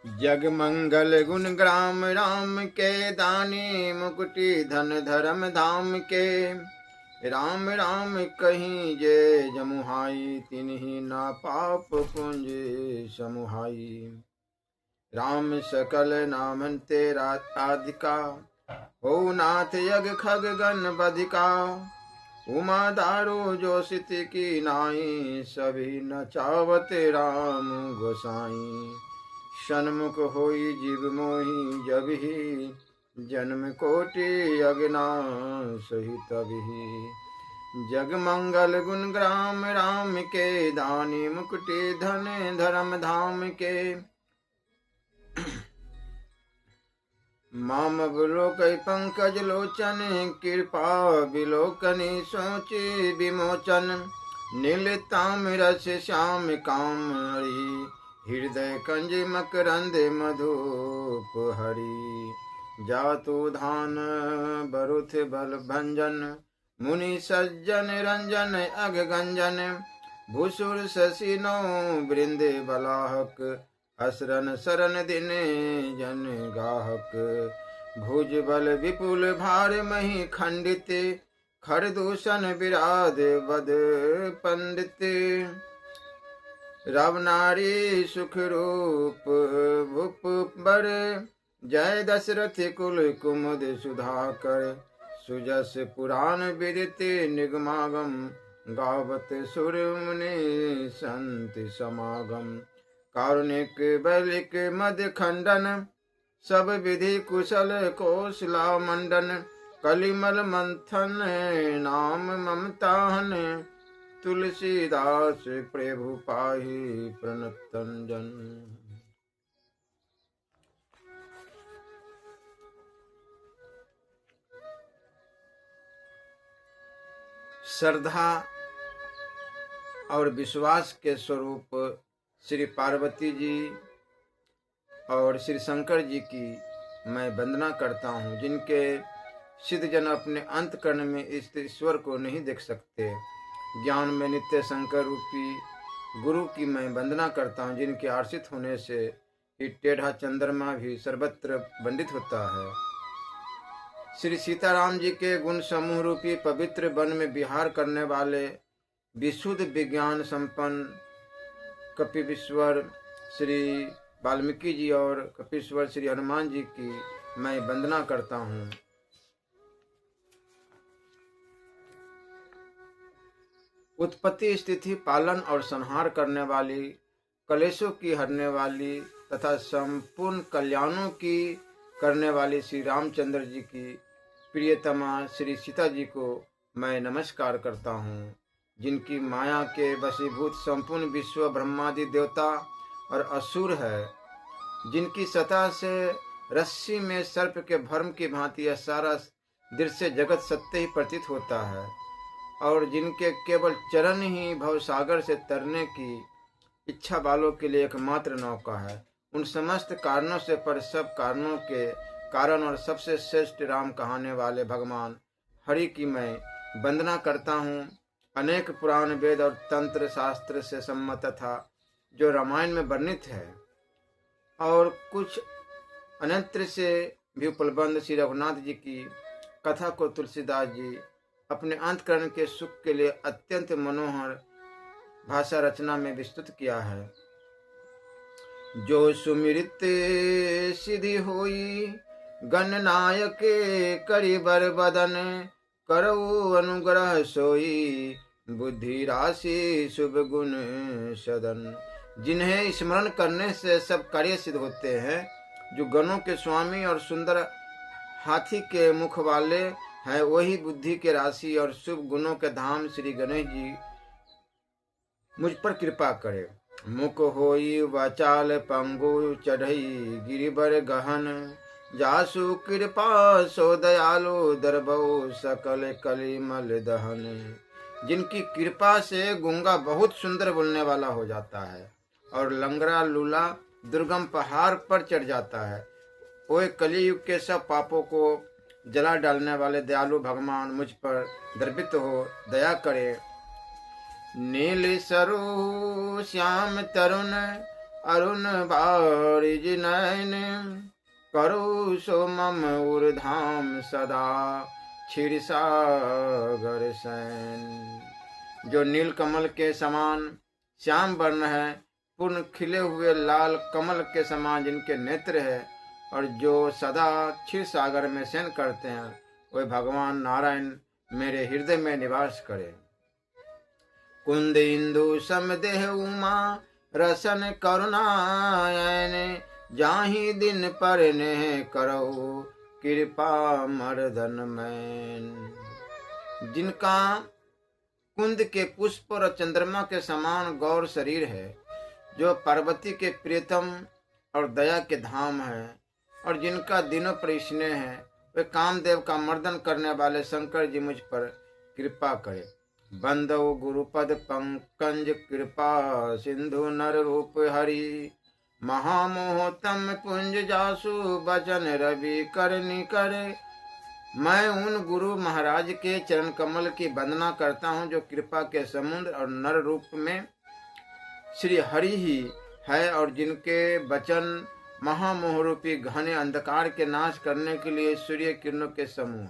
जग मंगल गुण ग्राम राम के, दानी मुकुटि धन धर्म धाम के। राम राम कहीं जे जमुहाई, तिन्हि ना पाप पुंज समुहाई। राम सकल नामन तेरा आदिका, हो नाथ यज्ञ खग गण बधिका। उमा दारो जो सिति की नाई, सभी नचावत राम गोसाई। सन्मुख होई जीव मोहि जबहि, जन्म कोटि अगना सही तबहि। जग मंगल गुण ग्राम राम के, दानी मुकुटि धन धर्म धाम के। माम बिलोकै पंकज लोचन, कृपा बिलोकनि सोचि विमोचन। नील ताम्रस श्याम कामरि, हृदय कंज मकरंद मधुप हरि। जातु धान बरुथ बल भंजन, मुनि सज्जन रंजन अघ गंजन। भूसुर शशिनो वृंद बलाहक, असरन सरन दिन जन गाहक। भुज बल विपुल भार मही खंडित, खरदूषण विराध बद पंडित। रव नारी सुख रूप भूप बर, जय दशरथ कुल कुमुद सुधाकर। सुजस पुराण विदित निगमागम, गावत सुर मुनि संत समागम। कारुणिक बलिक मद खंडन, सब विधि कुशल कौशला मंडन। कलिमल मंथन नाम ममताहन, तुलसीदास प्रभु पाहि प्रणतंजन। श्रद्धा और विश्वास के स्वरूप श्री पार्वती जी और श्री शंकर जी की मैं वंदना करता हूँ, जिनके सिद्ध जन अपने अंतकरण में इस ईश्वर को नहीं देख सकते। ज्ञान में नित्य शंकर रूपी गुरु की मैं वंदना करता हूँ, जिनके आश्रित होने से ही टेढ़ा चंद्रमा भी सर्वत्र वंदित होता है। श्री सीताराम जी के गुण समूह रूपी पवित्र वन में विहार करने वाले विशुद्ध विज्ञान संपन्न कपिश्वर श्री वाल्मीकि जी और कपीश्वर श्री हनुमान जी की मैं वंदना करता हूँ। उत्पत्ति स्थिति पालन और संहार करने वाली, कलेशों की हरने वाली तथा संपूर्ण कल्याणों की करने वाली श्री रामचंद्र जी की प्रियतमा श्री सीता जी को मैं नमस्कार करता हूँ, जिनकी माया के वशीभूत संपूर्ण विश्व ब्रह्मादि देवता और असुर है, जिनकी सतह से रस्सी में सर्प के भ्रम की भांति यह सारा दृश्य जगत सत्य ही प्रतीत होता है, और जिनके केवल चरण ही भवसागर से तरने की इच्छा वालों के लिए एकमात्र नौका है। उन समस्त कारणों से पर सब कारणों के कारण और सबसे श्रेष्ठ राम कहाने वाले भगवान हरि की मैं वंदना करता हूँ। अनेक पुराण वेद और तंत्र शास्त्र से सम्मत था जो रामायण में वर्णित है, और कुछ अन्यत्र से भी उपलब्ध श्री रघुनाथ जी की कथा को तुलसीदास जी अपने अंतकरण के सुख के लिए अत्यंत मनोहर भाषा रचना में विस्तृत किया है। जो सुमिरित सिद्धि होई, गणनायक करि बर बदन। करऊ अनुग्रह सोई, बुद्धि राशि शुभ गुण सदन। जिन्हें स्मरण करने से सब कार्य सिद्ध होते हैं, जो गणों के स्वामी और सुंदर हाथी के मुख वाले हैं, वही बुद्धि के राशि और शुभ गुणों के धाम श्री गणेश जी मुझ पर कृपा करे। मुख होई वाचाल पंगु, चढ़ई गिरिबर गहन। जासु कृपा सो दयालु, दरबौ सकल कलिमल दहन। जिनकी कृपा से गूंगा बहुत सुंदर बोलने वाला हो जाता है, और लंगड़ा लूला दुर्गम पहाड़ पर चढ़ जाता है। ओए कलियुग के सब पापों को जला डालने वाले दयालु भगवान मुझ पर दर्पित हो दया करे। नील सरु श्याम तरुण, अरुण बारिज नयन, करो सो मम उर्धाम सदा क्षीर सागर सैन। जो नील कमल के समान श्याम वर्ण है, पूर्ण खिले हुए लाल कमल के समान जिनके नेत्र है, और जो सदा क्षीर सागर में शयन करते हैं, वे भगवान नारायण मेरे हृदय में निवास करे। कुंद इंदु समदेह उमा रसन करुणायन, जाहि दिन पर ने करो कृपा मर्दन मैन। जिनका कुंद के पुष्प और चंद्रमा के समान गौर शरीर है, जो पार्वती के प्रियतम और दया के धाम है, और जिनका दिनों पर स्नेह है, वे कामदेव का मर्दन करने वाले शंकर जी मुझ पर कृपा करे। बंदो गुरुपद पंकज कृपा सिंधु नर रूप हरि, महामोहतम पुंज जासु बचन रवि करनी करे। मैं उन गुरु महाराज के चरण कमल की वंदना करता हूँ, जो कृपा के समुद्र और नर रूप में श्री हरि ही है, और जिनके वचन महामोह रूपी घने अंधकार के नाश करने के लिए सूर्य किरणों के समूह।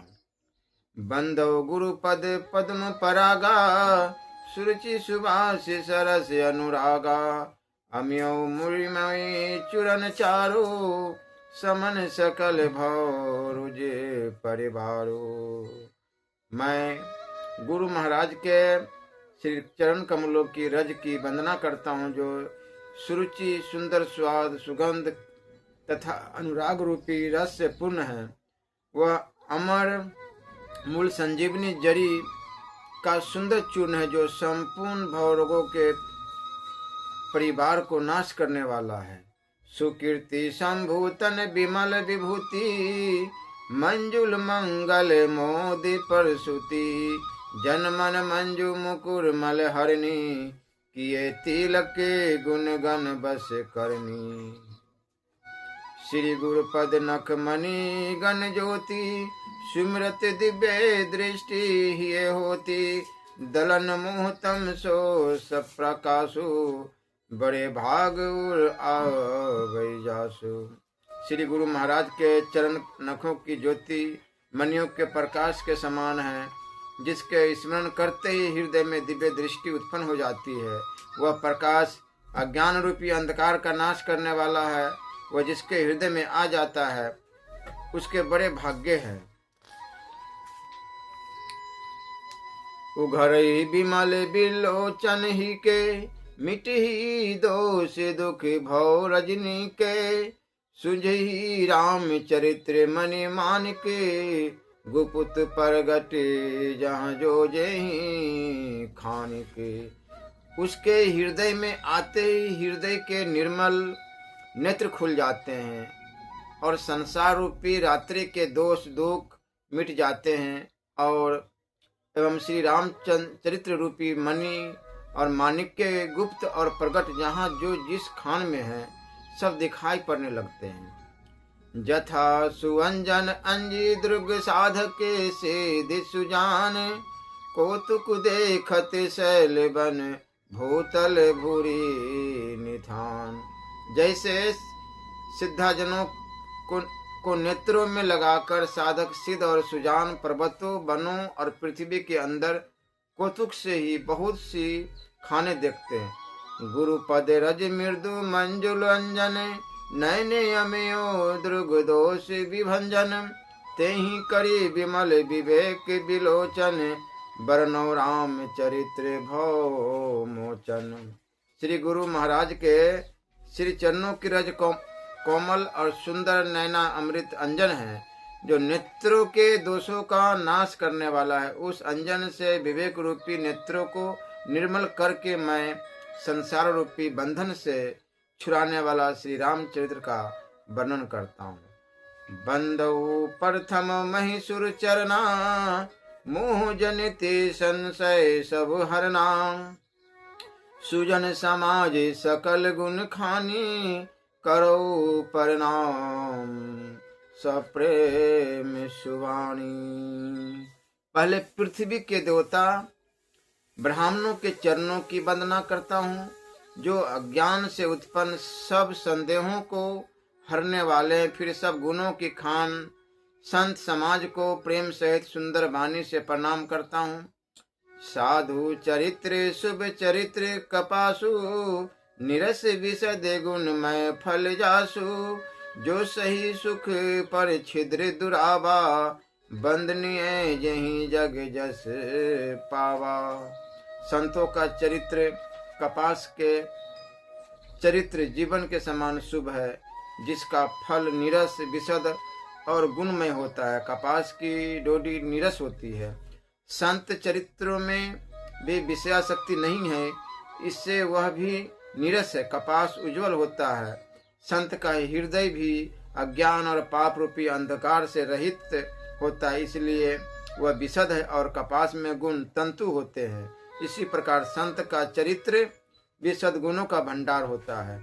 बंदो गुरु पद पद्म परागा, सुरुचि सुभाष सरस अनुरागा, अम्यो मुरिमय चूरन चारो, समन सकल भौरुजे परिवारो। मैं गुरु महाराज के श्री चरण कमलों की रज की वंदना करता हूँ, जो सुरुचि सुंदर स्वाद सुगंध तथा अनुराग रूपी रस से पूर्ण है। वह अमर मूल संजीवनी जड़ी का सुंदर चूर्ण है, जो संपूर्ण भवरोगों के परिवार को नाश करने वाला है। सुकीर्ति संभूतन विमल विभूति, मंजुल मंगल मोदि परसुति, जनमन मंजू मुकुर मल हरणी, किए तिलक के गुण गण बस करनी। श्री गुरु पद नख मणि गण ज्योति, सुमृत दिव्य दृष्टि हिये होती, दलन मोहतम सो सब प्रकाशु, बड़े भाग उर आवै जासु। श्री गुरु महाराज के चरण नखों की ज्योति मणियों के प्रकाश के समान है, जिसके स्मरण करते ही हृदय में दिव्य दृष्टि उत्पन्न हो जाती है। वह प्रकाश अज्ञान रूपी अंधकार का नाश करने वाला है। वह जिसके हृदय में आ जाता है, उसके बड़े भाग्य है। उघर ही बिमल बिलोचन ही के, मिट ही दोष दुख भव रजनी के, सुझी राम चरित्र मनि मान के, गुपुत परगट जहाँ जो जही खान के। उसके हृदय में आते ही हृदय के निर्मल नेत्र खुल जाते हैं, और संसार रूपी रात्रि के दोष दुख मिट जाते हैं, और एवं श्री रामचंद्र चरित्र रूपी मणि और माणिक के गुप्त और प्रकट जहाँ जो जिस खान में है, सब दिखाई पड़ने लगते हैं। जथा सुअंजन अंजी दुर्ग साधके से सुजान, कौतुक देखत शैल बन भूतल भूरी निधान। जैसे सिद्धाजनों को नेत्रों में लगाकर साधक सिद्ध और सुजान पर्वतों वनों और पृथ्वी के अंदर कौतुक से ही बहुत सी खाने देखते हैं। गुरु पद रज मृदु मंजुल अंजन, नयने अमयो दृग दोष विभंजन, तेहि करी विमल विवेक विलोचन, बरनौ राम चरित्र भव मोचन। श्री गुरु महाराज के श्री चरणों की रज कोमल और सुंदर नैना अमृत अंजन है, जो नेत्रों के दोषों का नाश करने वाला है। उस अंजन से विवेक रूपी नेत्रों को निर्मल करके मैं संसार रूपी बंधन से छुड़ाने वाला श्री रामचरित्र का वर्णन करता हूँ। बंदौ प्रथम महिषुर चरना, मोह जनिते संशय सब हरना, सुजन समाज सकल गुण खानी, करो प्रणाम सप्रेम सुवाणी। पहले पृथ्वी के देवता ब्राह्मणों के चरणों की वंदना करता हूँ, जो अज्ञान से उत्पन्न सब संदेहों को हरने वाले, फिर सब गुणों की खान संत समाज को प्रेम सहित सुंदर वाणी से प्रणाम करता हूँ। साधु चरित्र शुभ चरित्र कपासु, निरस विशद गुणमय फल जासु। जो सही सुख पर छिद्र दुरावा, बंदनीय जही जग जस पावा। संतों का चरित्र कपास के चरित्र जीवन के समान शुभ है, जिसका फल निरस विशद और गुणमय होता है। कपास की डोडी निरस होती है। संत चरित्रों में भी विषयासक्ति नहीं है, इससे वह भी निरस है। कपास उज्जवल होता है। संत का हृदय भी अज्ञान और पाप रूपी अंधकार से रहित होता है, इसलिए वह विशद है और कपास में गुण तंतु होते हैं। इसी प्रकार संत का चरित्र विशद गुणों का भंडार होता है,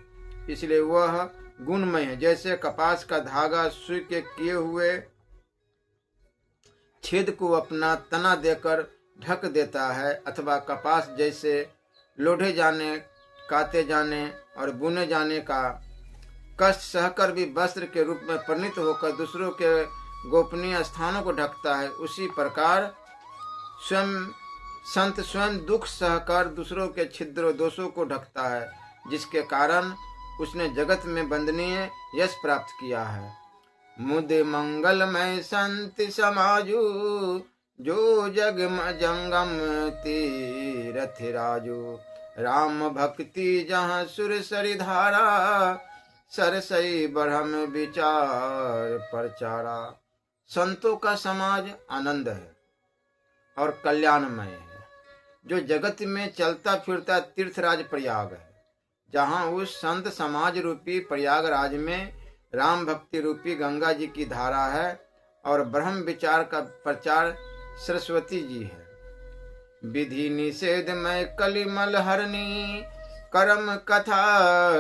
इसलिए वह गुणमय है। जैसे कपास का धागा सुई के किए हुए छेद को अपना तना देकर ढक देता है, अथवा कपास जैसे लोढ़े जाने, काते जाने और बुने जाने का कष्ट सहकर भी वस्त्र के रूप में परिणित होकर दूसरों के गोपनीय स्थानों को ढकता है, उसी प्रकार संत स्वयं दुख सहकर दूसरों के छिद्र दोषों को ढकता है, जिसके कारण उसने जगत में वंदनीय यश प्राप्त किया है। मुद मंगलमय संत समाजू, जो जग जंगम तीरथ राजू। राम भक्ति जहाँ सुर सरि धारा, सरसई ब्रह्म विचार प्रचारा। संतों का समाज आनंद है और कल्याणमय है, जो जगत में चलता फिरता तीर्थराज प्रयाग है। जहाँ उस संत समाज रूपी प्रयागराज में राम भक्ति रूपी गंगा जी की धारा है और ब्रह्म विचार का प्रचार सरस्वती जी है। विधि निषेध में कलिमल हरनी, करम कथा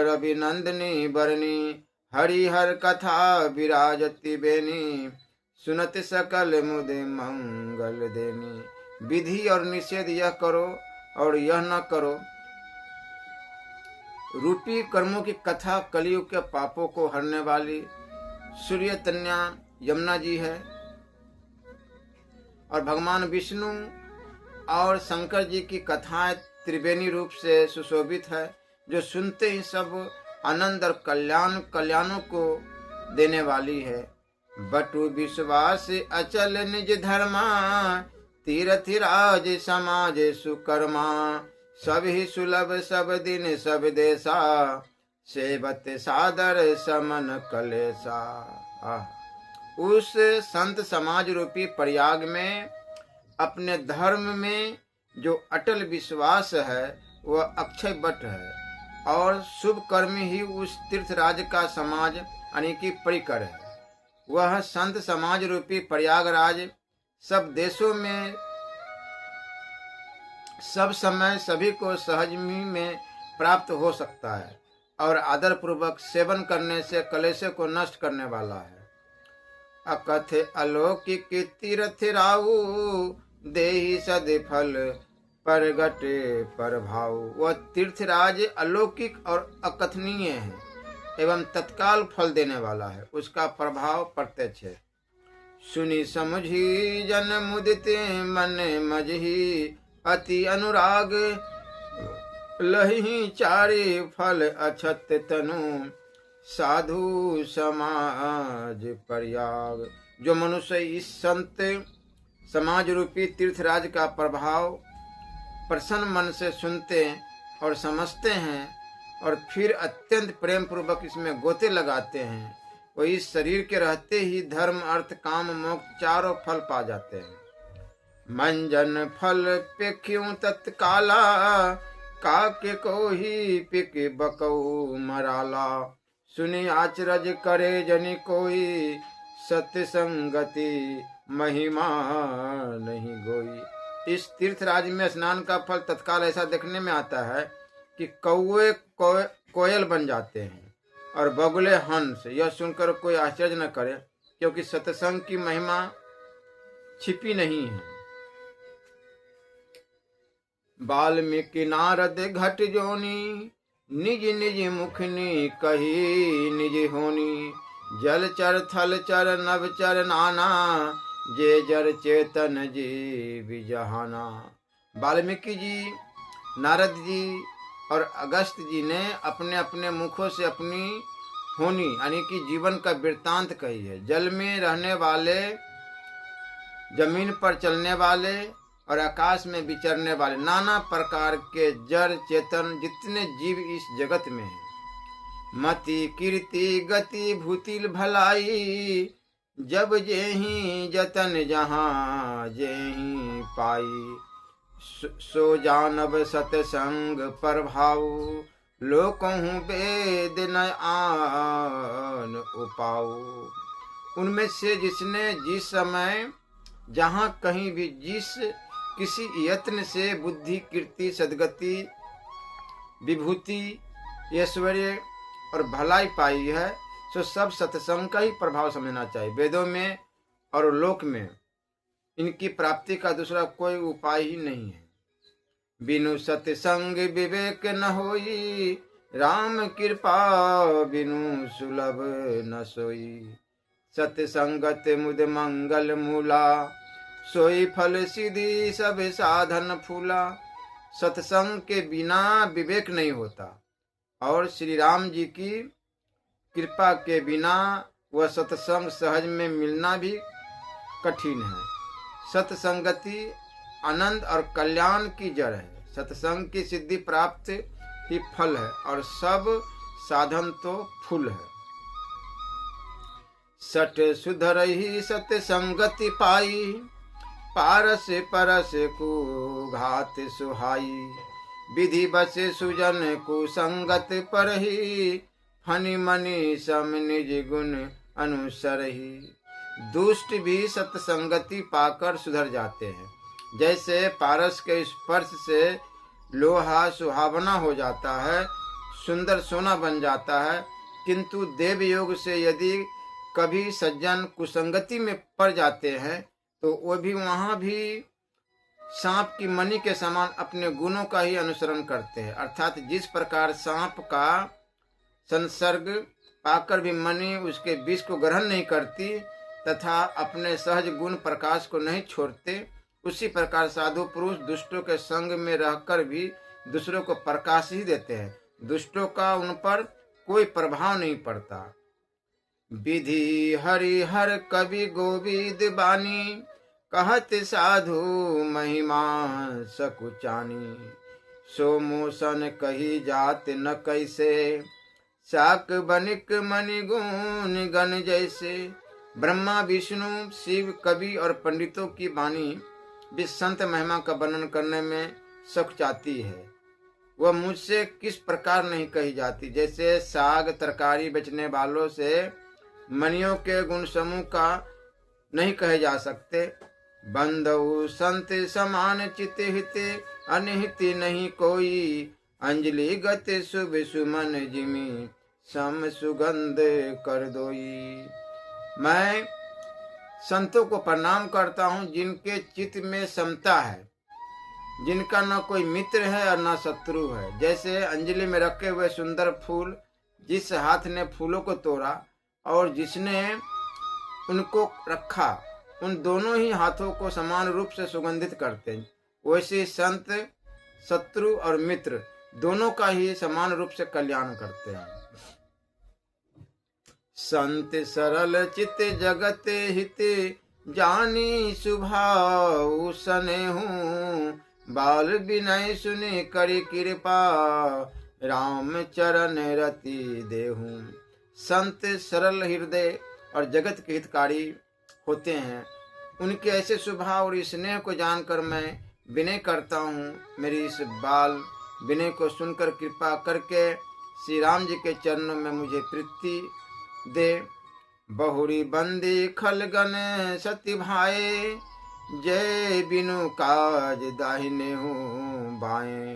रविनंदनी बरनी। हरिहर कथा विराजती बेनी, सुनत सकल मुदे मंगल देनी। विधि और निषेध यह करो और यह न करो रूपी कर्मों की कथा कलयुग के पापों को हरने वाली सूर्य तन्या यमुना जी है, और भगवान विष्णु और शंकर जी की कथाएं त्रिवेणी रूप से सुशोभित है, जो सुनते ही सब आनंद और कल्याणों को देने वाली है। बटु विश्वास अचल निज धर्मा, तीर्थ राज समाज सुकर्मा। सब ही सुलभ सब दिन सब देशा, सेवत सादर समन कलेसा। उस संत समाज रूपी प्रयाग में अपने धर्म में जो अटल विश्वास है वह अक्षय बट है, और शुभ कर्म ही उस तीर्थराज का समाज यानी कि परिकर है। वह संत समाज रूपी प्रयागराज सब देशों में सब समय सभी को सहजमी में प्राप्त हो सकता है, और आदर पूर्वक सेवन करने से कलेश को नष्ट करने वाला है। अकथ अलौकिक तीर्थ राहु, देहि सद फल परगट प्रभाव। वह तीर्थराज अलौकिक और अकथनीय है एवं तत्काल फल देने वाला है, उसका प्रभाव प्रत्यक्ष है। सुनी समझी जन मुदिते मन मजही, अति अनुराग लहि चारे फल अछत तनु। साधु समाज प्रयाग। जो मनुष्य इस संत समाज रूपी तीर्थराज का प्रभाव प्रसन्न मन से सुनते और समझते हैं और फिर अत्यंत प्रेम पूर्वक इसमें गोते लगाते हैं, वो इस शरीर के रहते ही धर्म अर्थ काम मोक्ष चारों फल पा जाते हैं। मंजन फल पेख्यूं तत्काला, काके को ही पिक बकऊ मराला। सुनी आचरज करे जनि कोई, सत्य संगति महिमा नहीं गोई। इस तीर्थराज में स्नान का फल तत्काल ऐसा देखने में आता है कि कौवे कोयल बन जाते हैं और बगुले हंस। यह सुनकर कोई आश्चर्य न करे, क्योंकि सत्संग की महिमा छिपी नहीं है। वाल्मीकि नारद घट जोनी, निज निज मुखनी कही निज होनी, जल चर थल चर नभ चर नाना, जे जर चेतन जी जहाना। वाल्मीकि जी, नारद जी और अगस्त जी ने अपने अपने मुखों से अपनी होनी यानी कि जीवन का वृत्तांत कही है। जल में रहने वाले, जमीन पर चलने वाले और आकाश में विचरने वाले नाना प्रकार के जड़ चेतन जितने जीव इस जगत में हैं, मति कीर्ति गति भूतिल भलाई, जब जेहि जतन जहाँ जेहि पाई, सो जानब सतसंग प्रभाव, लोकहु वेद न आन उपाऊ। उनमें से जिसने जिस समय जहाँ कहीं भी जिस किसी यत्न से बुद्धि कीर्ति सद्गति विभूति ऐश्वर्य और भलाई पाई है, सो सब सत्संग का ही प्रभाव समझना चाहिए। वेदों में और लोक में इनकी प्राप्ति का दूसरा कोई उपाय ही नहीं है। बिनु सत्संग विवेक न होई, राम कृपा बिनु सुलभ न सोई, सत्संगत मुद मंगल मूला, सोई फल सिद्धि सब साधन फूला। सत्संग के बिना विवेक नहीं होता और श्री राम जी की कृपा के बिना वह सत्संग सहज में मिलना भी कठिन है। सत्संगति आनंद और कल्याण की जड़ है। सत्संग की सिद्धि प्राप्त ही फल है और सब साधन तो फूल है। सठ सुधर ही सत्संगति पाई, पारस परस को घात सुहाई, विधि बस सुजन को संगत पर ही, फनि मनि सम निज गुण अनुसर ही। दुष्ट भी सत्संगति पाकर सुधर जाते हैं। जैसे पारस के स्पर्श से लोहा सुहावना हो जाता है, सुंदर सोना बन जाता है, किंतु देव योग से यदि कभी सज्जन कुसंगति में पड़ जाते हैं तो वो भी वहां भी सांप की मणि के समान अपने गुणों का ही अनुसरण करते हैं। अर्थात जिस प्रकार सांप का संसर्ग पाकर भी मणि उसके विष को ग्रहण नहीं करती तथा अपने सहज गुण प्रकाश को नहीं छोड़ते, उसी प्रकार साधु पुरुष दुष्टों के संग में रहकर भी दूसरों को प्रकाश ही देते हैं। दुष्टों का उन पर कोई प्रभाव नहीं पड़ता। विधि हरिहर कवि गोविद बानी, कहत साधु महिमा सकुचानी, सो मोसन कही जात न कैसे, शाक बनिक मणि गुण गण जैसे। ब्रह्मा विष्णु शिव कवि और पंडितों की वाणी भी संत महिमा का वर्णन करने में सकुचाती है। वह मुझसे किस प्रकार नहीं कही जाती। जैसे साग तरकारी बेचने वालों से मणियों के गुण समूह का नहीं कहे जा सकते। बंधु संत समान चित हित, अनहित नहीं कोई, अंजलि गत शुभ सुमन जिमी, सम सुगंध कर दोई। मैं संतों को प्रणाम करता हूँ जिनके चित्त में समता है, जिनका न कोई मित्र है और न शत्रु है। जैसे अंजलि में रखे हुए सुंदर फूल, जिस हाथ ने फूलों को तोड़ा और जिसने उनको रखा, उन दोनों ही हाथों को समान रूप से सुगंधित करते हैं। वैसे संत शत्रु और मित्र दोनों का ही समान रूप से कल्याण करते हैं। संत सरल चित जगत हित, जानी सुभाव सनेहु, बाल विनय सुनि करि कृपा, राम चरण रति देहु। संत सरल हृदय और जगत के हितकारी होते हैं। उनके ऐसे स्वभाव और स्नेह को जानकर मैं विनय करता हूँ। मेरी इस बाल विनय को सुनकर कृपा करके श्री राम जी के चरणों में मुझे प्रीति दे। बहुरी बंदी खलगन सती भाए, जय बिनु काज दाहिने हूँ बाएं,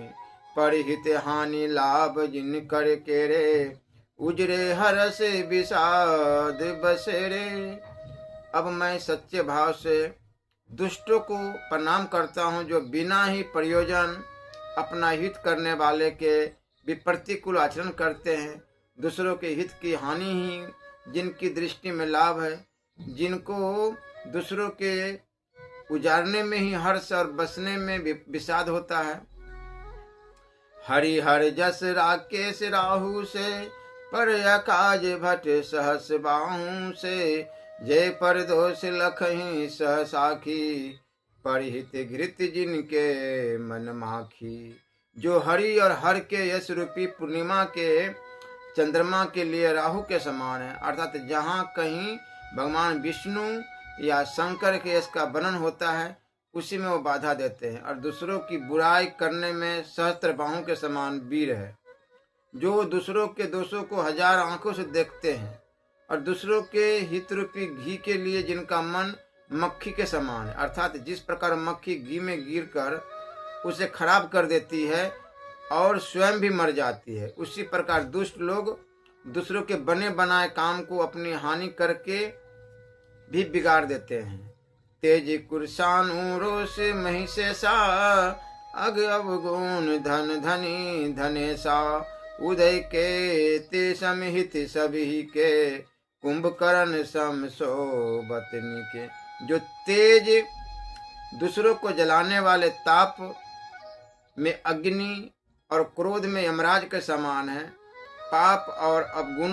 परिहित हानि लाभ जिन कर केरे, उजरे हरस विषाद बसेरे। अब मैं सच्चे भाव से दुष्टों को प्रणाम करता हूँ, जो बिना ही प्रयोजन अपना हित करने वाले के प्रतिकूल आचरण करते हैं, दूसरों के हित की हानि ही जिनकी दृष्टि में लाभ है, जिनको दूसरों के उजारने में ही हर्ष और बसने में विषाद होता है। हरिहर जस राकेश राहु से, पर अकाज भट सहस बाहु से, जय पर दोष लखहि सह साखी, परहित घृत जिनके मन माखी। जो हरि और हर के यश रूपी पूर्णिमा के चंद्रमा के लिए राहु के समान है, अर्थात जहाँ कहीं भगवान विष्णु या शंकर के यश का वर्णन होता है उसी में वो बाधा देते हैं, और दूसरों की बुराई करने में सहस्त्र बाहों के समान वीर है। जो दूसरों के दोषों को हजार आंखों से देखते हैं और दूसरों के हित रूपी घी के लिए जिनका मन मक्खी के समान है, अर्थात जिस प्रकार मक्खी घी में गिरकर उसे खराब कर देती है और स्वयं भी मर जाती है, उसी प्रकार दुष्ट लोग दूसरों के बने बनाए काम को अपनी हानि करके भी बिगाड़ देते हैं। तेज कुरसानु रोष महिषेषा, अग अवगुण धन धनी धनेशा, उदय के ते समिहित सभी के, कुंभकर्ण सम सोबतनी के। जो तेज दूसरों को जलाने वाले ताप में अग्नि और क्रोध में यमराज के समान है, पाप और अवगुण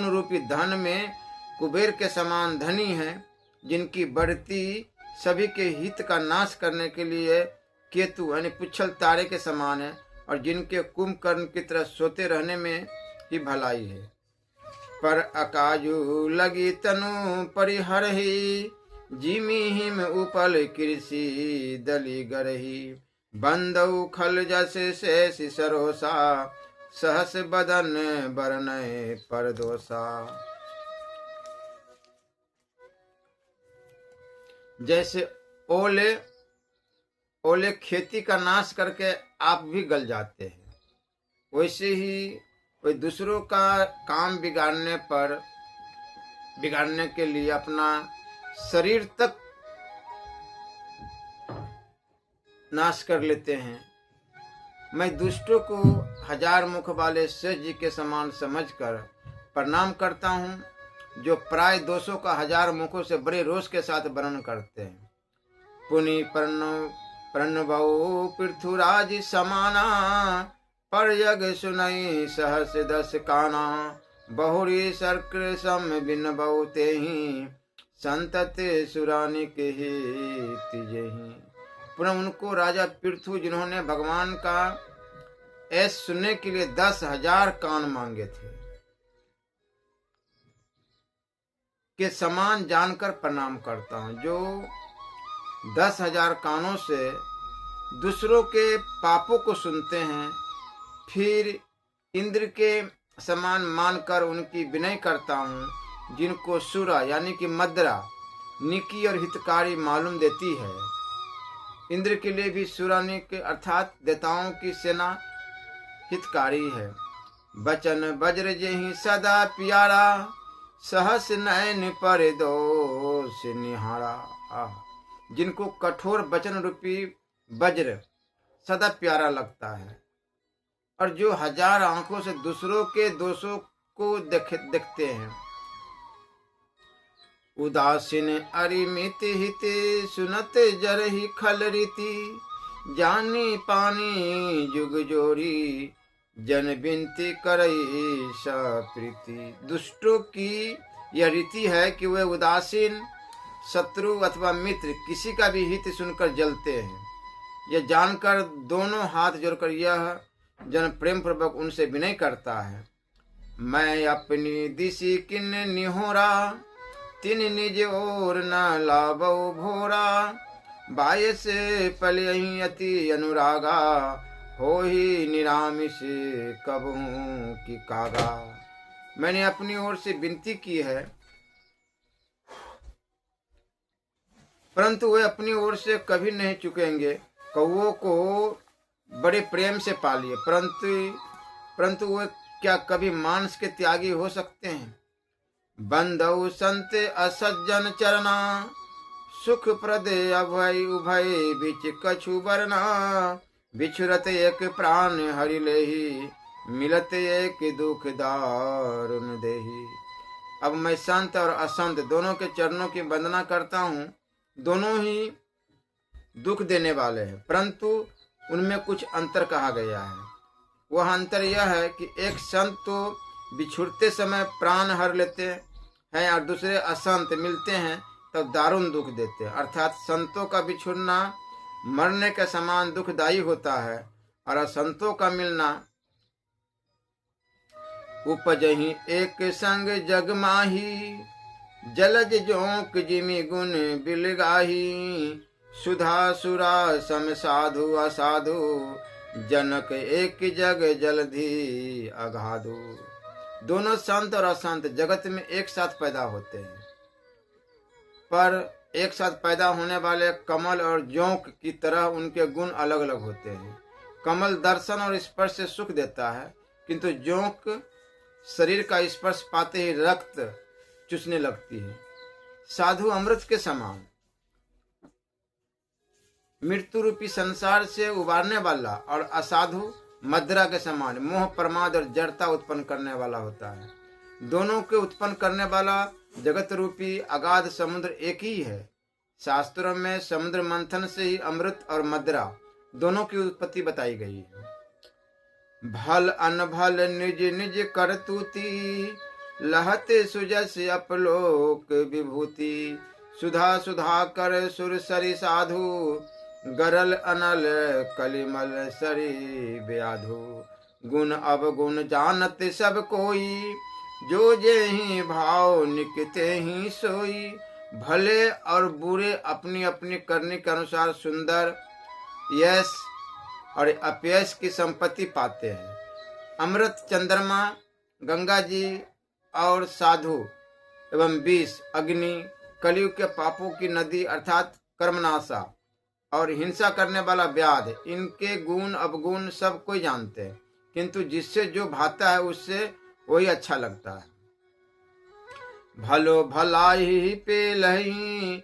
रूपी धन में कुबेर के समान धनी है, जिनकी बढ़ती सभी के हित का नाश करने के लिए केतु यानी पुच्छल तारे के समान है, और जिनके कुंभकर्ण की तरह सोते रहने में ही भलाई है। पर अकाजु लगी तनु परिहर ही, जिमी हिम उपल कृषि दली गरही, बंदौ खल जसे शेष सरोसा, सहस बदन बरनय परदोसा। जैसे ओले खेती का नाश करके आप भी गल जाते हैं, वैसे ही कोई दूसरों का काम बिगाड़ने के लिए अपना शरीर तक नाश कर लेते हैं। मैं दुष्टों को हजार मुख वाले शेष जी के समान समझकर प्रणाम करता हूँ, जो प्राय दोषों का हजार मुखों से बड़े रोष के साथ वर्णन करते हैं। पुनि प्रणवौ पृथुराज समाना, पर यग सुनई सहस दस काना, बहुरी सर्क्र सम बिन बहुते ही, संतत सुरानिक ही तिजहि। पुनः उनको राजा पृथु, जिन्होंने भगवान का ऐस सुनने के लिए 10,000 कान मांगे थे, के समान जानकर प्रणाम करता हूँ, जो 10,000 कानों से दूसरों के पापों को सुनते हैं, फिर इंद्र के समान मानकर उनकी विनय करता हूँ, जिनको सुरा यानी कि मद्रा निकी और हितकारी मालूम देती है। इंद्र के लिए भी सुरानिक अर्थात देवताओं की सेना हितकारी है। बचन वज्र जेहि सदा प्यारा, सहस नयन पर दोष निहारा। जिनको कठोर वचन रूपी वज्र सदा प्यारा लगता है, और जो हजार आंखों से दूसरों के दोषों को देखते हैं। उदासीन अरिमित हित सुनत जरहि खल रीति, जानी पानी जुग जोरी, जन बिनती करई सप्रीति। दुष्टों की यह रीति है कि वे उदासीन शत्रु अथवा मित्र किसी का भी हित सुनकर जलते हैं। यह जानकर दोनों हाथ जोड़कर यह जन प्रेम पूर्वक उनसे विनय करता है। मैं अपनी दिशि किन निहोरा, तिन निज ओर न लाभो भोरा, बाय से पलहि अति अनुरागा, हो ही निरामिष कबहू की कागा। मैंने अपनी ओर से विनती की है, परंतु वे अपनी ओर से कभी नहीं चुकेंगे। कौओं को बड़े प्रेम से पालिए, परंतु वे क्या कभी मांस के त्यागी हो सकते हैं। बंधु संत असज्जन चरना, सुख प्रद अभय उभय बिच कछु बरना, बिछुरत एक प्राण हरि लेहि, मिलत एक दुख दारुण देहि। अब मैं संत और असंत दोनों के चरणों की वंदना करता हूँ। दोनों ही दुख देने वाले हैं, परंतु उनमें कुछ अंतर कहा गया है। वह अंतर यह है कि एक संत तो बिछुड़ते समय प्राण हर लेते हैं और दूसरे असंत मिलते हैं तब दारुण दुख देते हैं। अर्थात संतों का बिछुड़ना मरने के समान दुखदायी होता है और असंतों का मिलना उपजहि एक संग जग माही, जलज जोंक जिमि गुण बिलगाही। सुधा सुरा सम साधु असाधु, जनक एक जग जलधि अगाधु। दोनों संत और असंत जगत में एक साथ पैदा होते हैं, पर एक साथ पैदा होने वाले कमल और जोंक की तरह उनके गुण अलग अलग होते हैं। कमल दर्शन और स्पर्श से सुख देता है, किंतु जोंक शरीर का स्पर्श पाते ही रक्त चूसने लगती है। साधु अमृत के समान मृत्यु रूपी संसार से उबारने वाला और असाधु मदिरा के समान मोह प्रमाद और जड़ता उत्पन्न करने वाला होता है। दोनों के उत्पन्न करने वाला जगत रूपी अगाध समुद्र एक ही है। शास्त्रों में समुद्र मंथन से ही अमृत और मदिरा दोनों की उत्पत्ति बताई गई है। भल अनभल निज निज करतूती, लहते सुजस अपलोक विभूति। सुधा सुधा कर सुर सरि साधु, गरल अनल कलिमल सरी व्याधु। गुण अवगुण जानत सब कोई, जो जेहि भाव निकते ही सोई। भले और बुरे अपनी अपनी करने के अनुसार सुंदर यश और अपयश की संपत्ति पाते हैं। अमृत चंद्रमा, गंगा जी और साधु एवं विष अग्नि, कलयुग के पापों की नदी अर्थात कर्मनाशा और हिंसा करने वाला व्याध, इनके गुण अवगुण सब कोई जानते हैं, किंतु जिससे जो भाता है उससे वही अच्छा लगता है। भलो भलाई पे लही,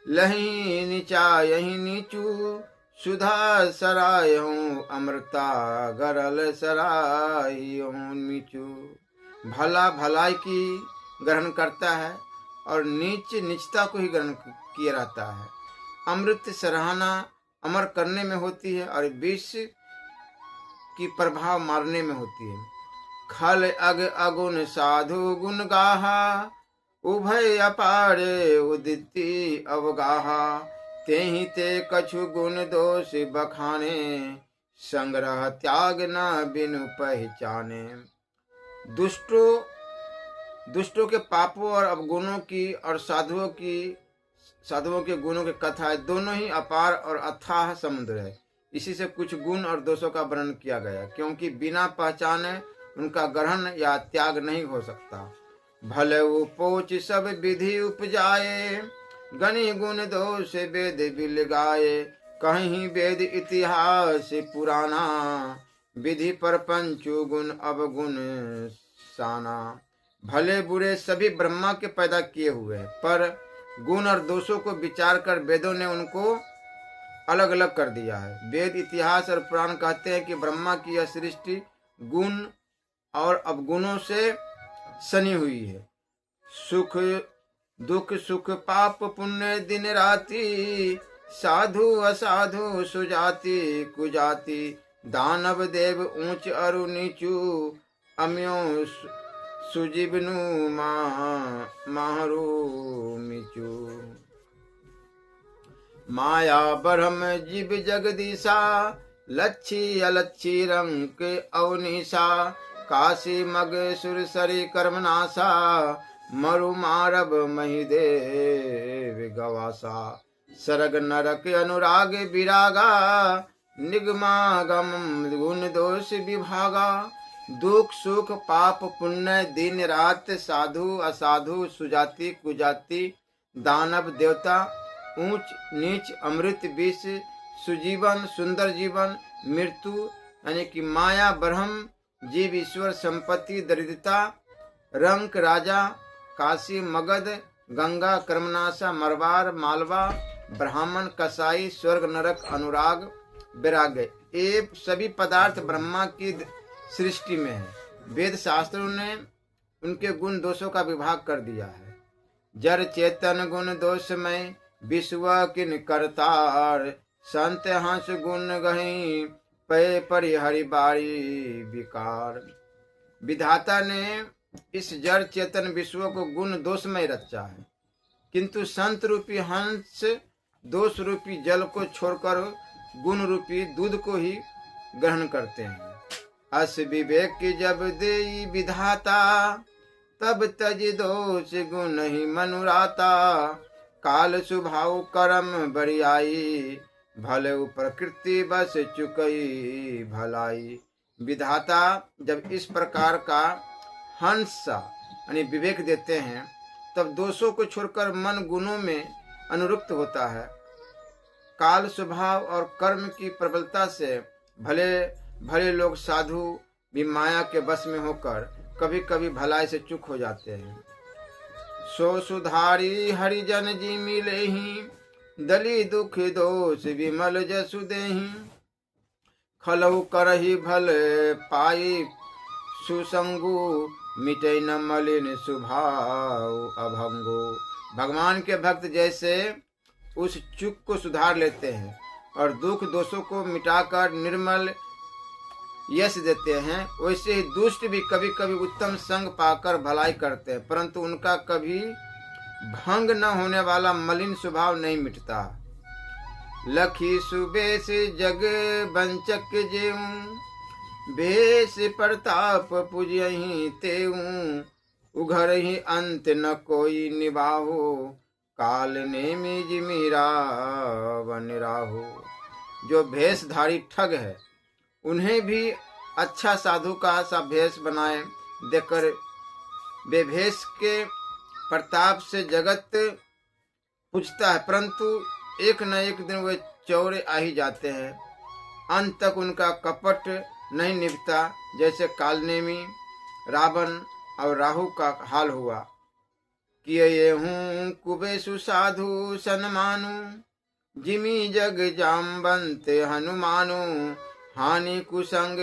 लही नीचा यही नीचू। सुधा सरायहूँ अमृता, गरल सरायहूँ नीचू। भला भलाई की ग्रहण करता है और नीच नीचता को ही ग्रहण किए रहता है। अमृत सराहना अमर करने में होती है और विष की प्रभाव मारने में होती है। खल अग अगुण साधु गुण गाहा, उभय अपारे उदिति अवगाहा। तेहि ते कछु गुण दोष बखाने, संग्रह त्याग न बिनु पहचाने। दुष्टों के पापों और अवगुणों की और साधुओं के गुणों की कथा है। दोनों ही अपार और अथाह समुद्र है। इसी से कुछ गुण और दोषों का वर्णन किया गया, क्योंकि बिना पहचाने उनका ग्रहण या त्याग नहीं हो सकता। भले उपोच सब विधि उपजाए, गणि गुण दोष वेद बिल गाये। कहीं वेद इतिहास पुराना, विधि पर पंचु गुण अवगुण साना। भले बुरे सभी ब्रह्मा के पैदा किए हुए हैं, पर गुण और दोषों को विचार कर वेदों ने उनको अलग अलग कर दिया है। वेद इतिहास और पुराण कहते हैं कि ब्रह्मा की यह सृष्टि गुण और अवगुणों से सनी हुई है। सुख दुख सुख पाप पुण्य दिन राति, साधु असाधु सुजाति कुजाति। दानव देव ऊंच अरु नीचू, अम्यो सुजीवनु माहरू मिचू। माया ब्रह्म जीव जगदीशा, लच्छी अलच्छी रंग अवनीशा। काशी मग सुर सरी कर्मनाशा, मरु मारब महिदेव गवासा। सरग नरक अनुराग विरागा, निगमागम गुण दोष विभागा। दुख सुख पाप पुण्य दिन रात, साधु असाधु सुजाति कुजाति। दानव देवता, ऊंच नीच अमृत विष, सुजीवन सुंदर जीवन, मृत्यु यानी कि माया ब्रह्म जीव ईश्वर, संपत्ति दरिद्रता, रंक राजा, काशी मगध, गंगा कर्मनाशा, मरवार मालवा, ब्राह्मण कसाई, स्वर्ग नरक अनुराग वैराग्य, ये सभी पदार्थ ब्रह्मा की सृष्टि में है। वेद शास्त्रों ने उनके गुण दोषों का विभाग कर दिया है। जड़ चेतन गुण दोषमय विश्व किन करतार, संत हंस गुण गही पे परिहरि बारी विकार। विधाता ने इस जड़ चेतन विश्व को गुण दोषमय रचा है, किंतु संत रूपी हंस दोष रूपी जल को छोड़कर गुण रूपी दूध को ही ग्रहण करते हैं। अस विवेक की जब देई विधाता, तब तज दोष गुण ही मनुराता। काल स्वभाव कर्म बरियाई, भले प्रकृति बस चुकई भलाई। विधाता जब इस प्रकार का हंस यानी विवेक देते हैं, तब दोषों को छोड़कर मन गुणों में अनुरुक्त होता है। काल स्वभाव और कर्म की प्रबलता से भले भले लोग साधु भी माया के बस में होकर कभी कभी भलाई से चूक हो जाते हैं। सो सुधारी हरिजन जी मिले ही, दली दुख दोष विमल जसु देहि। खलऊ करही भल पाई सुसंगु, मिटे न मलिन सुभाव अभंगो। भगवान के भक्त जैसे उस चूक को सुधार लेते हैं और दुख दोषों को मिटाकर निर्मल यश देते हैं, वैसे ही दुष्ट भी कभी कभी उत्तम संग पाकर भलाई करते हैं, परंतु उनका कभी भंग न होने वाला मलिन स्वभाव नहीं मिटता। लखी सुबेश जग बंचक जेऊं, बेश प्रताप पूजहि तेऊं। उघर ही अंत न कोई निभाहो, काल नेमि जिमिरा वन राहो। जो भेषधारी ठग है, उन्हें भी अच्छा साधु का सा भेष बनाए देकर वे भेष के प्रताप से जगत पूजता है, परंतु एक न एक दिन वे चौरे आ ही जाते हैं। अंत तक उनका कपट नहीं निभता, जैसे कालनेमी रावण और राहु का हाल हुआ। किए हूँ कुबेशु साधु सन्मानु, जिमी जग जाम्बंते हनुमानु। हानि कुसंग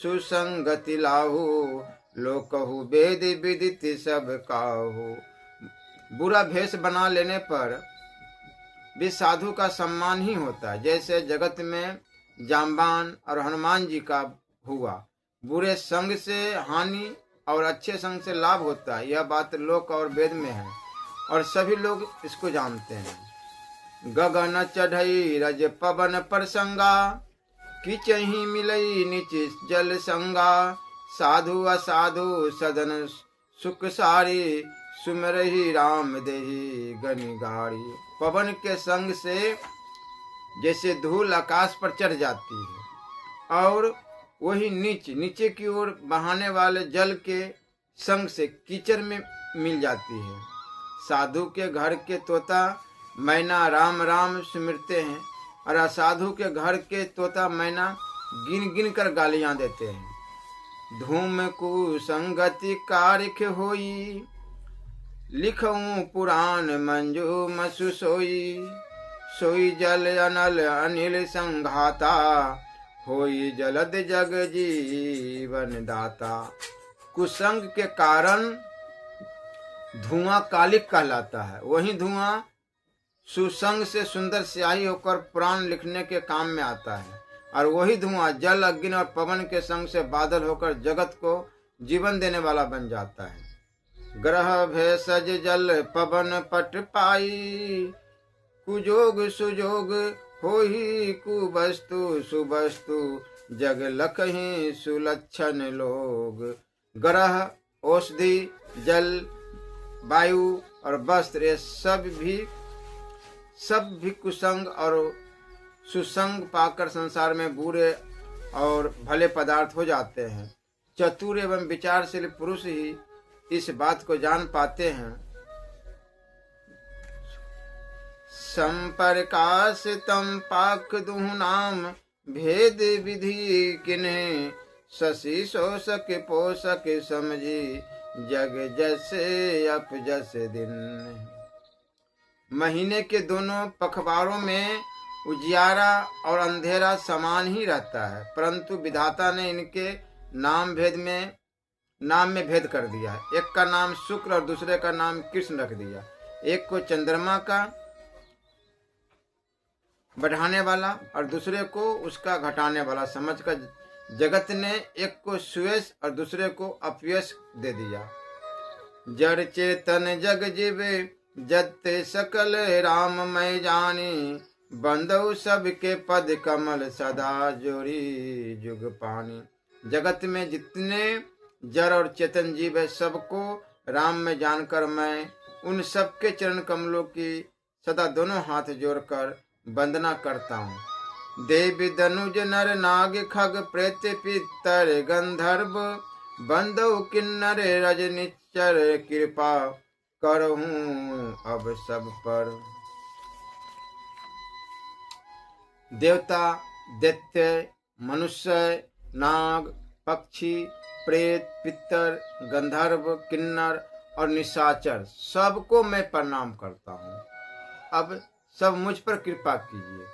सुसंगति लाहु, लोकहु वेद विदित सब काहु। बुरा भेष बना लेने पर भी साधु का सम्मान ही होता है, जैसे जगत में जाम्बान और हनुमान जी का हुआ। बुरे संग से हानि और अच्छे संग से लाभ होता है, यह बात लोक और वेद में है और सभी लोग इसको जानते हैं। गगन चढ़ई रज पवन प्रसंगा, किचही मिलई निच जल संगा। साधु असाधु सदन सुख सारी, सुमरहि राम देहि गनि गाड़ी। पवन के संग से जैसे धूल आकाश पर चढ़ जाती है और वही नीचे की ओर बहाने वाले जल के संग से कीचड़ में मिल जाती है। साधु के घर के तोता मैना राम राम सुमिरते हैं और असाधु के घर के तोता मैना गिन गिन कर गालियां देते हैं। धूम कुसंगति कारिख होई, लिखऊं पुराण मंजू मसु सोई। सोई जल अनल अनिल संघाता, होई जलद जग जीवन दाता। कुसंग के कारण धुआं कालिक कहलाता है, वही धुआं सुसंग से सुंदर स्याही होकर पुराण लिखने के काम में आता है, और वही धुआं जल अग्नि और पवन के संग से बादल होकर जगत को जीवन देने वाला बन जाता है। ग्रह भेषज जल पवन पट पाई, कुजोग सुजोग होही कुवस्तु सुवस्तु। जग लखहि सुलक्षण लोग। ग्रह औषधि जल वायु और वस्त्र ये सब भी कुसंग और सुसंग पाकर संसार में बुरे और भले पदार्थ हो जाते हैं। चतुर एवं विचारशील पुरुष ही इस बात को जान पाते हैं। संपर्कासितम पाक दुहुनाम, भेद विधि किन्हे। शशि शोषक पोषक समझी, जग जैसे अप जैसे दिन। महीने के दोनों पखवारों में उजियारा और अंधेरा समान ही रहता है, परंतु विधाता ने इनके नाम में भेद कर दिया है। एक का नाम शुक्र और दूसरे का नाम कृष्ण रख दिया। एक को चंद्रमा का बढ़ाने वाला और दूसरे को उसका घटाने वाला समझकर जगत ने एक को सुयश और दूसरे को अपयश दे दिया। जड़ चेतन जग जीवे जत्ते सकल राम मैं जानी, बंदौ सबके पद कमल सदा जोरी जुग पानी। जगत में जितने जड़ और चेतन जीव है सबको राम में जानकर मैं उन सबके चरण कमलों की सदा दोनों हाथ जोड़कर वंदना करता हूँ। देवी दनुज नर नाग खग प्रेत पितर गंधर्व, बंदौ किन्नर रजनिचर कृपा करहूँ अब सब पर। देवता, दैत्य, मनुष्य, नाग, पक्षी, प्रेत, पितर, गंधर्व, किन्नर और निशाचर सबको मैं प्रणाम करता हूँ। अब सब मुझ पर कृपा कीजिए।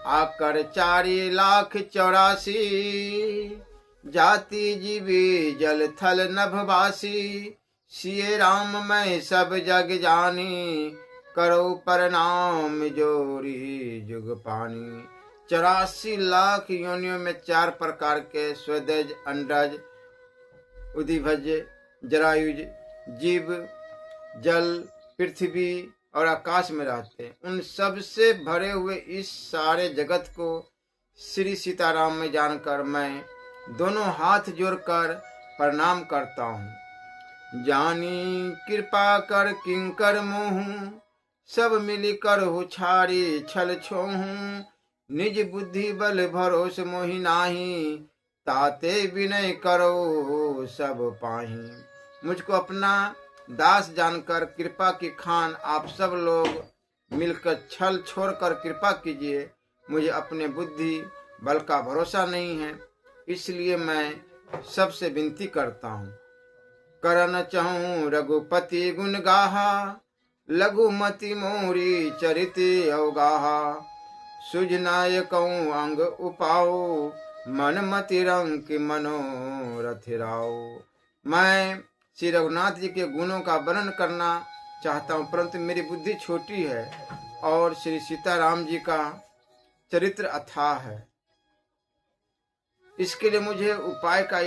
आकर 4,84,000 जाति जीवी जल थल नभवासी, सिए राम मैं सब जग जानी, करो प्रणाम जोरी जुग पानी। 84 लाख योनियों में 4 प्रकार के स्वदज, अंडज, उदिभज, जरायुज जीव जल, पृथ्वी और आकाश में रहते हैं। उन सब से भरे हुए इस सारे जगत को श्री सीताराम में जानकर मैं दोनों हाथ जोड़कर प्रणाम करता हूँ। जानी कृपा कर किंकर मोहू, सब मिली कर हो छाड़ी छल छोहू, निज बुद्धि बल भरोस मोहि नाही, ताते विनय करो सब पाही। मुझको अपना दास जानकर कृपा की खान आप सब लोग मिलकर छल छोड़कर कृपा कीजिए। मुझे अपने बुद्धि बल का भरोसा नहीं है, इसलिए मैं सबसे विनती करता हूँ। करन चाहूं रघुपति गुण गाहा, लघुमति मोरी चरित अवगाहा, सुजनायकऊं अंग उपाओ, मन मति रंग मनोरथ राओ। मैं श्री रघुनाथ जी के गुणों का वर्णन करना चाहता हूँ, परंतु मेरी बुद्धि छोटी है और श्री सीताराम जी का चरित्र अथाह है। इसके लिए मुझे उपाय का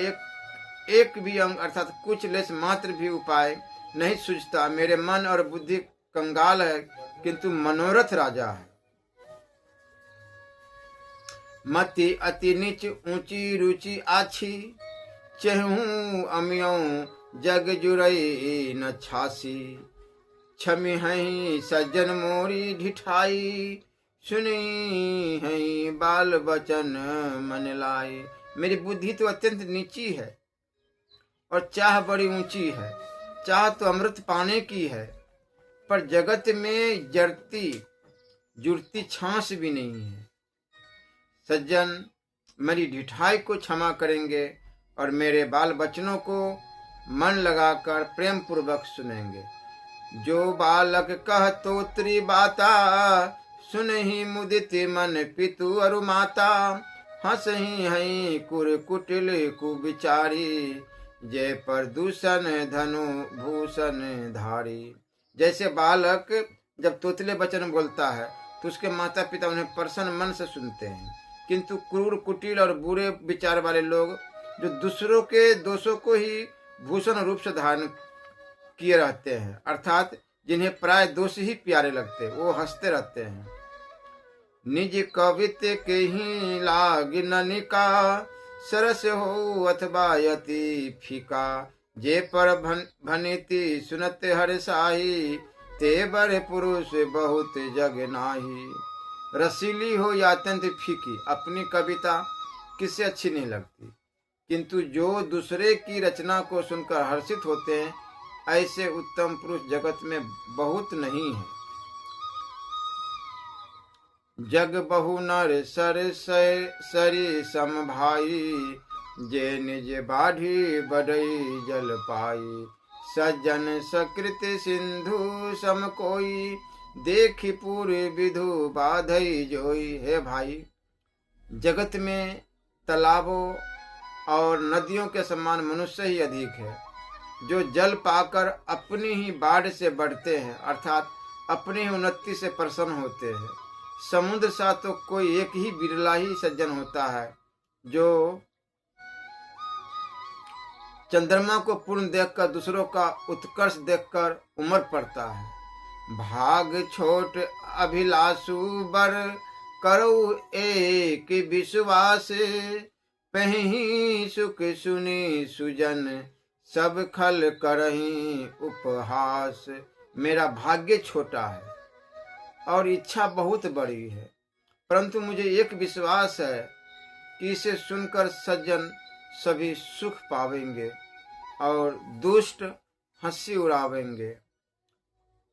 एक भी अंग अर्थात कुछ लेस मात्र भी उपाय नहीं सूझता। मेरे मन और बुद्धि कंगाल है, किंतु मनोरथ राजा है। मति अति नीच ऊंची रुचि आछी, चहूं अमियों जग जुरई न छासी, छमी हई सज्जन मोरी ढिठाई, सुनी हई बाल बचन मन लाई। मेरी बुद्धि तो अत्यंत नीची है और चाह बड़ी ऊंची है। चाह तो अमृत पाने की है, पर जगत में जुड़ती छांस भी नहीं है। सज्जन मेरी ढिठाई को क्षमा करेंगे और मेरे बाल बचनों को मन लगाकर प्रेम पूर्वक सुनेंगे। जो बालक कह तोत्री बाता, सुनहि मुदित मन पितु अरु माता, हंसहि हई कुर कुटिल कुविचारी, जय प्रदूषण धनु भूषण धारी। जैसे बालक जब तोतले वचन बोलता है तो उसके माता पिता उन्हें प्रसन्न मन से सुनते हैं, किंतु क्रूर कुटिल और बुरे विचार वाले लोग जो दूसरों के दोषों को ही भूषण रूप से धारण किए रहते हैं, अर्थात जिन्हें प्राय दोष ही प्यारे लगते, वो हंसते रहते हैं। निज कवित्व के ही लाग ननिका, सरस हो अथवा यति फीका, जे पर भनिति सुनत हर साही, ते बर पुरुष बहुत जग नाही। रसीली हो या अत्यंत फीकी, अपनी कविता किससे अच्छी नहीं लगती, किंतु जो दूसरे की रचना को सुनकर हर्षित होते हैं, ऐसे उत्तम पुरुष जगत में बहुत नहीं है। जग बहु नर सर सरी सम भाई, जे निज बाढ़ी बढ़ई जल पाई। सज्जन सकृत सिंधु सम कोई, देखी पूरे विधु बाधई जोई। हे भाई, जगत में तालाबों और नदियों के समान मनुष्य ही अधिक है, जो जल पाकर अपनी ही बाढ़ से बढ़ते हैं, अर्थात अपनी ही उन्नति से प्रसन्न होते हैं। समुद्र सा तो कोई एक ही बिरला ही सज्जन होता है, जो चंद्रमा को पूर्ण देखकर दूसरों का उत्कर्ष देखकर उमड़ पड़ता है। भाग छोट अभिलाषु बर करो एक विश्वास, पही सुख सुनी सुजन सब खल करही उपहास। मेरा भाग्य छोटा है और इच्छा बहुत बड़ी है, परंतु मुझे एक विश्वास है कि इसे सुनकर सज्जन सभी सुख पावेंगे और दुष्ट हंसी उड़ावेंगे।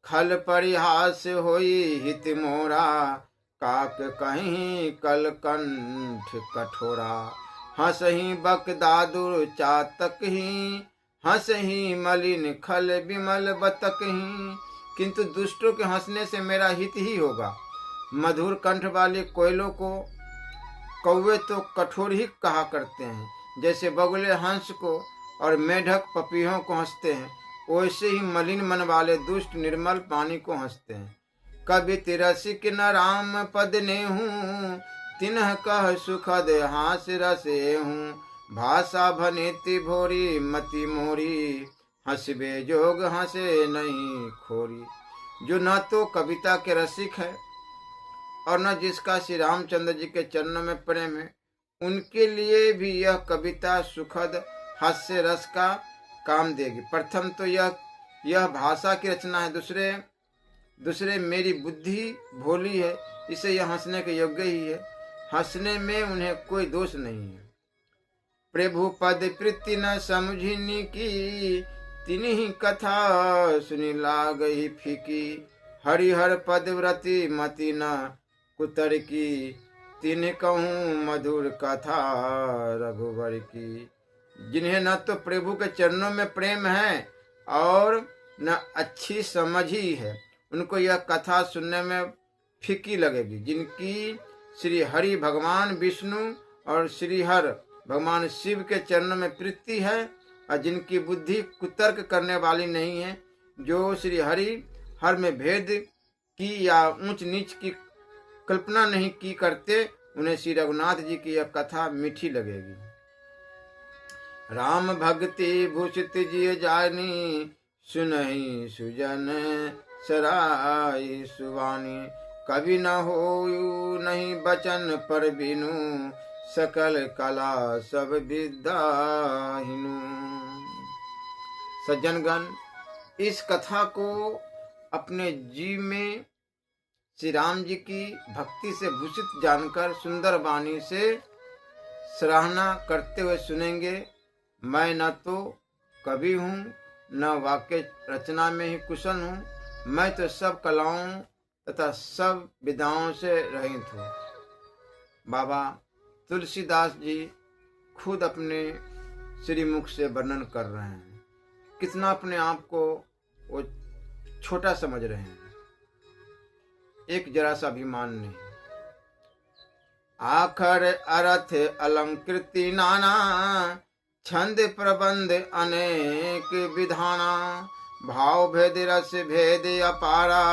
खल परिहास होई हित मोरा, काक कहीं कल कंठ कठोरा। हंसही बक दादुर चातक ही, हंसही मलिन खल विमल बतक ही। किंतु दुष्टों के हंसने से मेरा हित ही होगा। मधुर कंठ वाले कोयलों को कौवे तो कठोर ही कहा करते हैं, जैसे बगुले हंस को और मेढक पपीहों को हंसते हैं, वैसे ही मलिन मन वाले दुष्ट निर्मल पानी को हंसते हैं। कभी तिरसिक न राम पद ने हूँ, तिन्ह कह सुखद हास रसे हूँ। भाषा भनिति भोरी मति मोरी, हंसबे जोग हंसे नहीं खोरी। जो न तो कविता के रसिक है और न जिसका श्री रामचंद्र जी के चरणों में प्रेम है, उनके लिए भी यह कविता सुखद हास्य रस का काम देगी। प्रथम तो यह भाषा की रचना है, दूसरे मेरी बुद्धि भोली है, इसे यह हंसने के योग्य ही है। हंसने में उन्हें कोई दोष नहीं है। प्रभु पद प्रीति न समझिनी की, तिन्ही कथा सुनी लागई फीकी। हरिहर पद व्रति मति न कुतर की, तिन्ह कहूँ मधुर कथा रघुवर की। जिन्हें न तो प्रभु के चरणों में प्रेम है और न अच्छी समझ ही है, उनको यह कथा सुनने में फीकी लगेगी। जिनकी श्री हरि भगवान विष्णु और श्री हर भगवान शिव के चरणों में प्रीति है और जिनकी बुद्धि कुतर्क करने वाली नहीं है, जो श्री हरि हर में भेद की या ऊंच नीच की कल्पना नहीं की करते, उन्हें श्री रघुनाथ जी की यह कथा मीठी लगेगी। राम भक्ति भूषित जिय जानी, सुनहि सुजन सराय सुवानी। कभी न होयु नहीं बचन पर बिनु, सकल कला सब विद्याहिनु। सज्जनगण, इस कथा को अपने जीव में श्री राम जी की भक्ति से भूषित जानकर सुंदर वाणी से सराहना करते हुए सुनेंगे। मैं न तो कवि हूँ, न वाक्य रचना में ही कुशल हूँ, मैं तो सब कलाओं तथा सब विधाओं से रहित हूँ। बाबा तुलसीदास जी खुद अपने श्री मुख से वर्णन कर रहे हैं, कितना अपने आप को वो छोटा समझ रहे हैं, एक जरा सा अभिमान नहीं। आखर अर्थ अलंकृति नाना, छंद प्रबंध अनेक विधाना। भाव भेद रस भेद अपारा,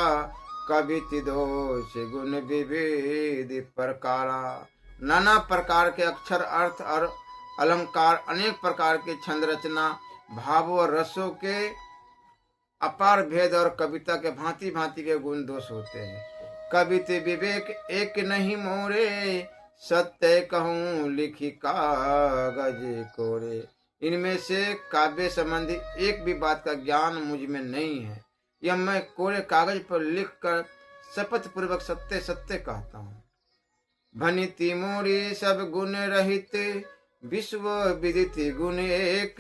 कविति दोष गुण विविध प्रकारा। नाना प्रकार के अक्षर, अर्थ और अलंकार, अनेक प्रकार के छंद रचना, भाव और रसों के अपार भेद और कविता के भांति भांति के गुण दोष होते हैं। कविति विवेक एक नहीं मोरे, सत्य कहूँ लिखी कागज कोरे। इनमें से काव्य संबंधी एक भी बात का ज्ञान मुझ में नहीं है, यह मैं कोरे कागज पर लिखकर शपथ पूर्वक सत्य सत्य कहता हूँ। भनिति मोरी सब गुण रहित, विश्व विदित गुण एक।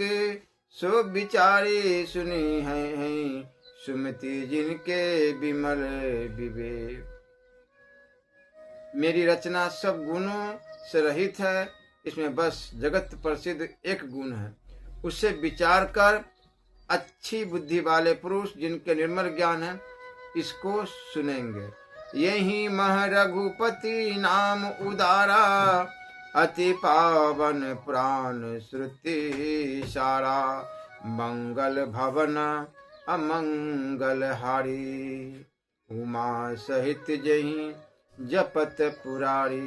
सो विचारे सुनी है सुमति जिनके विमल विवेक। मेरी रचना सब गुणों से रहित है, इसमें बस जगत प्रसिद्ध एक गुण है। उससे विचार कर अच्छी बुद्धि वाले पुरुष, जिनके निर्मल ज्ञान है, इसको सुनेंगे। यही मह रघुपति नाम उदारा, अति पावन प्राण श्रुति सारा। मंगल भवन अमंगल हारी, उमा सहित जही जपत पुरारी।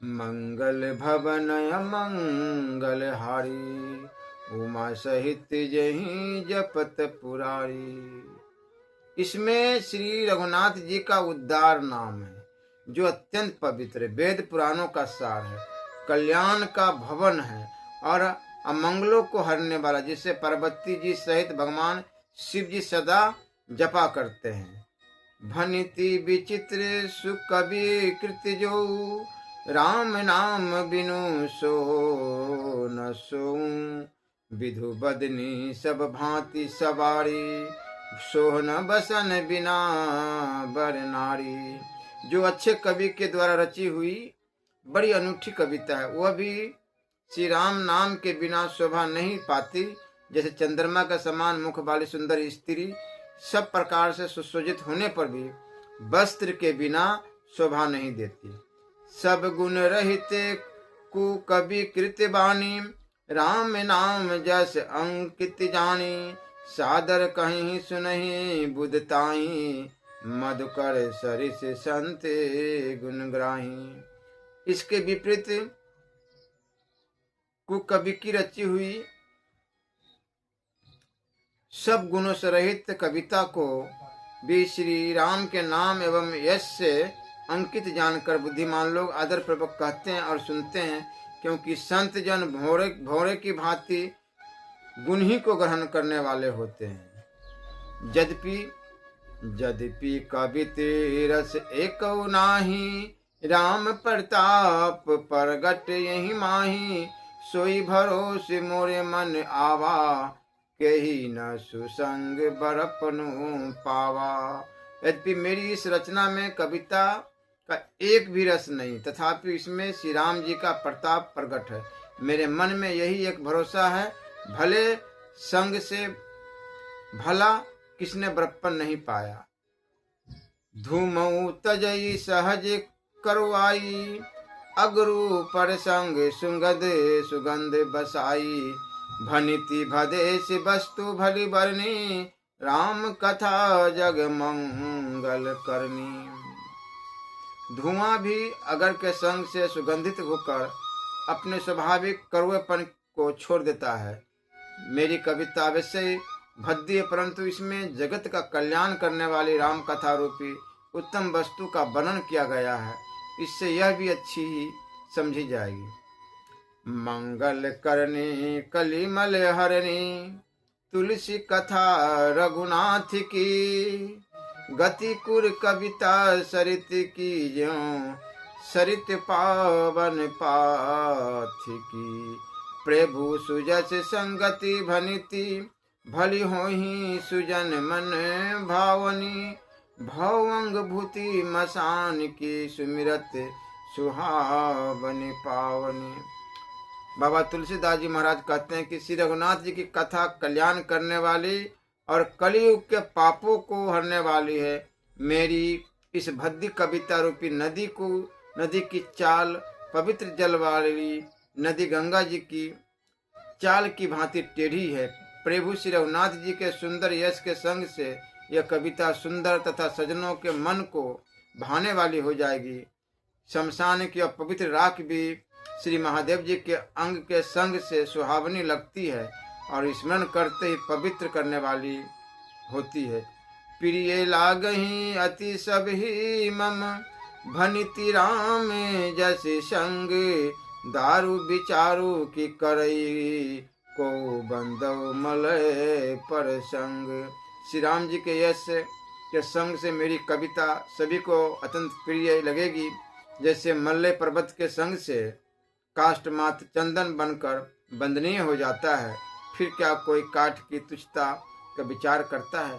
मंगल भवन अमंगल हारी, उमा सहित जही जपत पुरारी। इसमें श्री रघुनाथ जी का उद्धार नाम है, जो अत्यंत पवित्र वेद पुराणों का सार है, कल्याण का भवन है और अमंगलों को हरने वाला, जिसे पार्वती जी सहित भगवान शिव जी सदा जपा करते हैं। भनिति विचित्र सुकवि कृति जो, राम नाम बिनु सो न सो। विधु बदनी सब भांति सवारी, सोहन बसन बिना बर नारी। जो अच्छे कवि के द्वारा रची हुई बड़ी अनूठी कविता है, वह भी श्री राम नाम के बिना शोभा नहीं पाती। जैसे चंद्रमा का समान मुख वाली सुंदर स्त्री सब प्रकार से सुसज्जित होने पर भी वस्त्र के बिना शोभा नहीं देती। सब गुण रहित कु कवि कृत बानी, राम नाम जस अंकित जानी। सादर कहीं सुनहि बुधताई, मधुकर सरिस संत गुणग्राही। इसके विपरीत कुकवि की रची हुई सब गुणों से रहित कविता को भी श्री राम के नाम एवं यश से अंकित जानकर बुद्धिमान लोग आदर पूर्वक कहते हैं और सुनते हैं, क्योंकि संत जन भौरे की भांति गुण ही को ग्रहण करने वाले होते हैं। यद्यपि कविते रस एक नाही, राम प्रताप प्रगट यही माही। सोई भरोसे मोरे मन आवा, केही न सुसंग बरपनु पावा। यद्यपि मेरी इस रचना में कविता का एक भी रस नहीं, तथापि इसमें श्री राम जी का प्रताप प्रकट है। मेरे मन में यही एक भरोसा है, भले संग से भला किसने बरपन नहीं पाया। धूमऊ तजई सहज करवाई, अगरु पर संग सुगंध सुगंध बसाई। भनिति भदेश वस्तु भली बरनी, राम कथा जग मंगल करनी। धुआं भी अगर के संग से सुगंधित होकर अपने स्वाभाविक कड़वेपन को छोड़ देता है। मेरी कविता अवश्य भद्दी है, परंतु इसमें जगत का कल्याण करने वाली राम कथा रूपी उत्तम वस्तु का वर्णन किया गया है। इससे यह भी अच्छी ही समझी जाएगी। मंगल करनी कलिमल हरनी, तुलसी कथा रघुनाथ की। गति कुर कविता सरित की ज्यों, सरित पावन पाथी की। प्रभु सुजस संगति भनिति, भली होही सुजन मन भावनी। भवंग भूति मसान की, सुमिरत सुहावनी पावनी। बाबा तुलसीदास जी महाराज कहते हैं कि श्री रघुनाथ जी की कथा कल्याण करने वाली और कलियुग के पापों को हरने वाली है। मेरी इस भद्दी कविता रूपी नदी की चाल पवित्र जल वाली नदी गंगा जी की चाल की भांति टेढ़ी है। प्रभु श्री रघुनाथ जी के सुंदर यश के संग से यह कविता सुंदर तथा सज्जनों के मन को भाने वाली हो जाएगी। शमशान की पवित्र राख भी श्री महादेव जी के अंग के संग से सुहावनी लगती है और स्मरण करते ही पवित्र करने वाली होती है। प्रिय लागही अति सब ही मम, भनिति राम जस संग। दारू विचारू की करई, को बंदव मलय पर संग। श्री राम जी के यश के संग से मेरी कविता सभी को अत्यंत प्रिय लगेगी। जैसे मल्ले पर्वत के संग से काष्ठ मात्र चंदन बनकर बंदनीय हो जाता है, फिर क्या कोई काठ की तुच्छता का विचार करता है।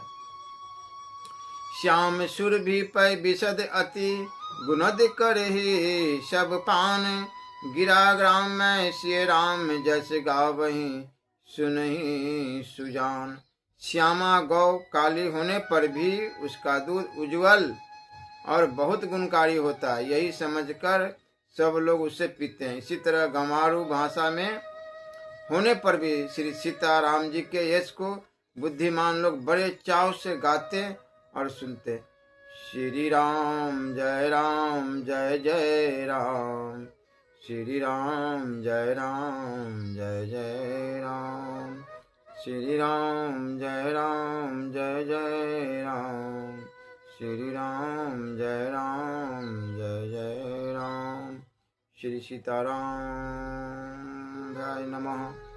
श्याम सुर भी पै विशद अति, गुणद करहि सब पान। गिरा ग्राम में श्री राम जस गावहि, सुनहि सुजान। श्यामा गौ काली होने पर भी उसका दूध उज्जवल और बहुत गुणकारी होता है, यही समझकर सब लोग उसे पीते हैं। इसी तरह गंवारू भाषा में होने पर भी श्री सीताराम जी के यश को बुद्धिमान लोग बड़े चाव से गाते और सुनते। श्री राम जय जय राम, श्री राम जय जय राम, श्री राम जय जय राम, श्री राम जय जय राम। श्री सीताराम जय नमः।